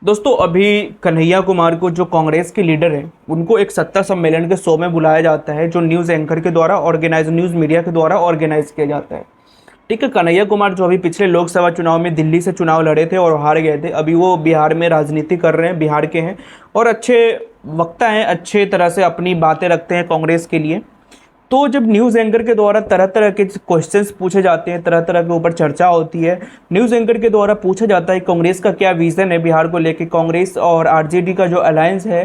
दोस्तों अभी कन्हैया कुमार को जो कांग्रेस के लीडर हैं उनको एक सत्ता सम्मेलन के शो में बुलाया जाता है जो न्यूज़ एंकर के द्वारा ऑर्गेनाइज न्यूज़ मीडिया के द्वारा ऑर्गेनाइज किया जाता है। ठीक है, कन्हैया कुमार जो अभी पिछले लोकसभा चुनाव में दिल्ली से चुनाव लड़े थे और हार गए थे, अभी वो बिहार में राजनीति कर रहे हैं, बिहार के हैं और अच्छे वक्ता हैं, अच्छे तरह से अपनी बातें रखते हैं कांग्रेस के लिए। तो जब न्यूज़ एंकर के द्वारा तरह तरह के क्वेश्चंस पूछे जाते हैं, तरह तरह के ऊपर चर्चा होती है, न्यूज़ एंकर के द्वारा पूछा जाता है कांग्रेस का क्या विज़न है बिहार को लेके, कांग्रेस और आरजेडी का जो अलायंस है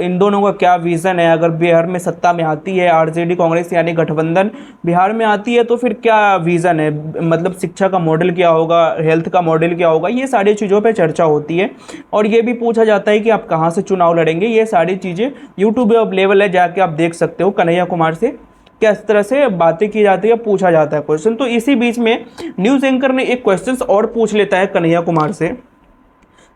इन दोनों का क्या विज़न है, अगर बिहार में सत्ता में आती है आरजेडी कांग्रेस यानी गठबंधन बिहार में आती है तो फिर क्या विज़न है, मतलब शिक्षा का मॉडल क्या होगा, हेल्थ का मॉडल क्या होगा, ये सारी चीज़ों पर चर्चा होती है। और ये भी पूछा जाता है कि आप कहाँ से चुनाव लड़ेंगे, ये सारी चीज़ें यूट्यूब अवेलेबल है, जाके आप देख सकते हो। कन्हैया कुमार से किस तरह से बातें की जाती है, पूछा जाता है क्वेश्चन। तो इसी बीच में न्यूज़ एंकर ने एक क्वेश्चन और पूछ लेता है कन्हैया कुमार से,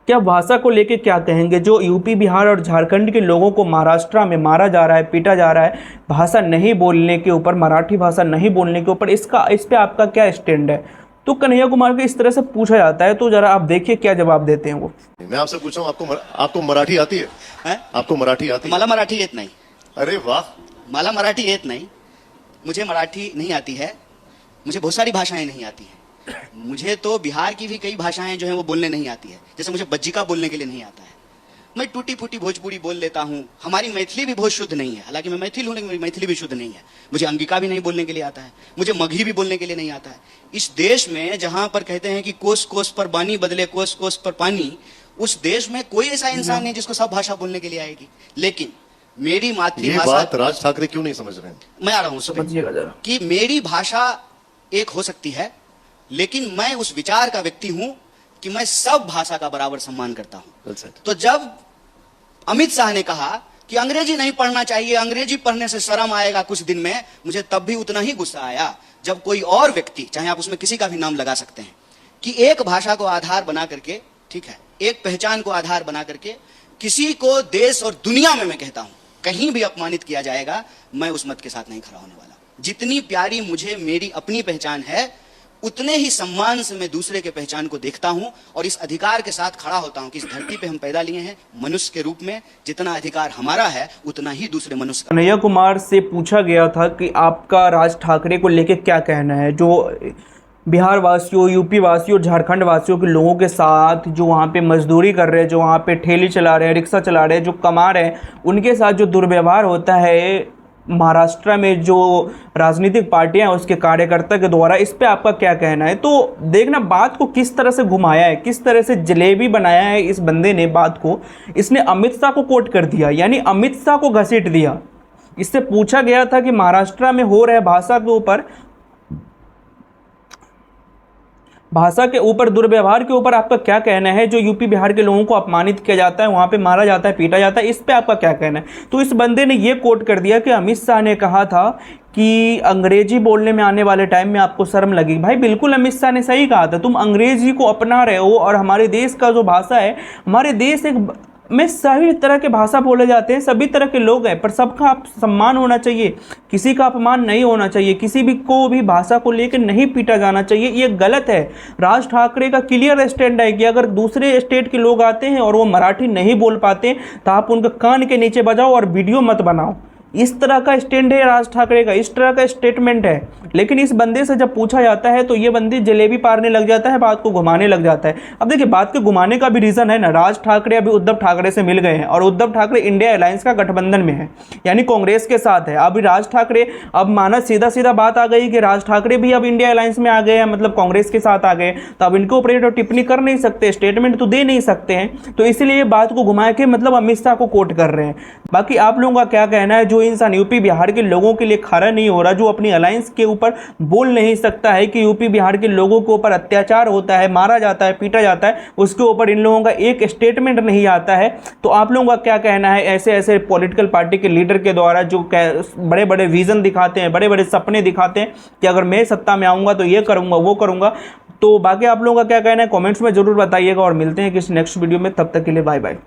क्या भाषा को लेके क्या कहेंगे, जो यूपी बिहार और झारखंड के लोगों को महाराष्ट्र में मारा जा रहा है, पीटा जा रहा है भाषा नहीं बोलने के ऊपर, मराठी भाषा नहीं बोलने के ऊपर, इस पे आपका क्या स्टैंड है। तो कन्हैया कुमार को इस तरह से पूछा जाता है, तो जरा आप देखिए क्या जवाब देते हैं वो। मैं आपसे पूछ रहा हूँ, आपको मराठी आती है? आपको मराठी आती है? मला मराठी येत नाही। अरे वाह, मला मराठी येत नाही, मुझे मराठी नहीं आती है, मुझे बहुत सारी भाषाएं नहीं आती हैं। मुझे तो बिहार की भी कई भाषाएं जो हैं वो बोलने नहीं आती है, जैसे मुझे बज्जिका बोलने के लिए नहीं आता है। मैं टूटी फूटी भोजपुरी बोल लेता हूँ। हमारी मैथिली भी बहुत शुद्ध नहीं है, हालांकि मैं मैथिल हूं लेकिन मेरी मैथिली भी शुद्ध नहीं है। मुझे अंगिका भी नहीं बोलने के लिए आता है, मुझे मगही भी बोलने के लिए नहीं आता है। इस देश में जहां पर कहते हैं कि कोस कोस पर बानी बदले कोस कोस पर पानी, उस देश में कोई ऐसा इंसान नहीं जिसको सब भाषा बोलने के लिए आएगी। लेकिन मेरी मातृभाषा, ये बात राज ठाकरे क्यों नहीं समझ रहे हैं? मैं आ रहा हूं कि मेरी भाषा एक हो सकती है, लेकिन मैं उस विचार का व्यक्ति हूं कि मैं सब भाषा का बराबर सम्मान करता हूं। तो जब अमित शाह ने कहा कि अंग्रेजी नहीं पढ़ना चाहिए, अंग्रेजी पढ़ने से शर्म आएगा कुछ दिन में, मुझे तब भी उतना ही गुस्सा आया जब कोई और व्यक्ति, चाहे आप उसमें किसी का भी नाम लगा सकते हैं, कि एक भाषा को आधार बना करके, ठीक है, एक पहचान को आधार बना करके किसी को देश और दुनिया में, मैं कहता हूं, कहीं भी अपमानित किया जाएगा, मैं उस मत के साथ नहीं खड़ा होने वाला। जितनी प्यारी मुझे मेरी अपनी पहचान है, उतने ही सम्मान से मैं दूसरे के पहचान को देखता हूं और इस अधिकार के साथ खड़ा होता हूं कि इस धरती पे हम पैदा लिए हैं मनुष्य के रूप में, जितना अधिकार हमारा है उतना ही दूसरे मनुष्य का। कन्हैया कुमार से पूछा गया था कि आपका राज ठाकरे को लेके क्या कहना है, जो बिहार वासियों, यूपी वासियों, झारखंड वासियों के लोगों के साथ जो वहाँ पे मजदूरी कर रहे हैं, जो वहाँ पे ठेली चला रहे हैं, रिक्शा चला रहे हैं, जो कमा रहे हैं, उनके साथ जो दुर्व्यवहार होता है महाराष्ट्र में जो राजनीतिक पार्टियां हैं उसके कार्यकर्ता के द्वारा, इस पे आपका क्या कहना है। तो देखना बात को किस तरह से घुमाया है, किस तरह से जलेबी बनाया है इस बंदे ने बात को। इसने अमित शाह को कोट कर दिया, यानी अमित शाह को घसीट दिया। इससे पूछा गया था कि महाराष्ट्र में हो रहे भाषा के ऊपर दुर्व्यवहार के ऊपर आपका क्या कहना है, जो यूपी बिहार के लोगों को अपमानित किया जाता है, वहाँ पे मारा जाता है, पीटा जाता है, इस पे आपका क्या कहना है। तो इस बंदे ने ये कोट कर दिया कि अमित शाह ने कहा था कि अंग्रेजी बोलने में आने वाले टाइम में आपको शर्म लगेगी। भाई बिल्कुल अमित शाह ने सही कहा था, तुम अंग्रेजी को अपना रहे हो और हमारे देश का जो भाषा है, हमारे देश में सभी तरह के भाषा बोले जाते हैं, सभी तरह के लोग हैं, पर सबका आप सम्मान होना चाहिए, किसी का अपमान नहीं होना चाहिए, किसी भी को भी भाषा को लेकर नहीं पीटा जाना चाहिए, ये गलत है। राज ठाकरे का क्लियर स्टैंड है कि अगर दूसरे स्टेट के लोग आते हैं और वो मराठी नहीं बोल पाते तो आप उनके कान के नीचे बजाओ और वीडियो मत बनाओ। इस तरह का स्टैंड है राज ठाकरे का, इस तरह का स्टेटमेंट है। लेकिन इस बंदे से जब पूछा जाता है तो ये बंदे जलेबी पारने लग जाता है, बात को घुमाने लग जाता है। अब देखिए बात के घुमाने का भी रीज़न है ना, राज ठाकरे अभी उद्धव ठाकरे से मिल गए हैं और उद्धव ठाकरे इंडिया अलायंस का गठबंधन में है, यानी कांग्रेस के साथ है। अभी राज ठाकरे, अब माना सीधा सीधा बात आ गई कि राज ठाकरे भी अब इंडिया अलायंस में आ गए हैं, मतलब कांग्रेस के साथ आ गए, तो अब इनके ऊपर टिप्पणी कर नहीं सकते, स्टेटमेंट तो दे नहीं सकते हैं, तो इसलिए बात को घुमा के मतलब अमित शाह को कोट कर रहे हैं। बाकी आप लोगों का क्या कहना है, जो इंसान यूपी बिहार के लोगों के लिए खड़ा नहीं हो रहा, जो अपनी अलायंस के ऊपर बोल नहीं सकता है कि यूपी बिहार के लोगों के ऊपर अत्याचार होता है, मारा जाता है, पीटा जाता है, उसके ऊपर इन लोगों का एक स्टेटमेंट नहीं आता है, तो आप लोगों का क्या कहना है ऐसे ऐसे पॉलिटिकल पार्टी के लीडर के द्वारा जो बड़े बड़े विजन दिखाते हैं, बड़े बड़े सपने दिखाते हैं कि अगर मैं सत्ता में आऊँगा तो ये करूँगा, वो करूँगा। तो बाकी आप लोगों का क्या कहना है कॉमेंट्स में जरूर बताइएगा और मिलते हैं किसी नेक्स्ट वीडियो में, तब तक के लिए बाय बाय।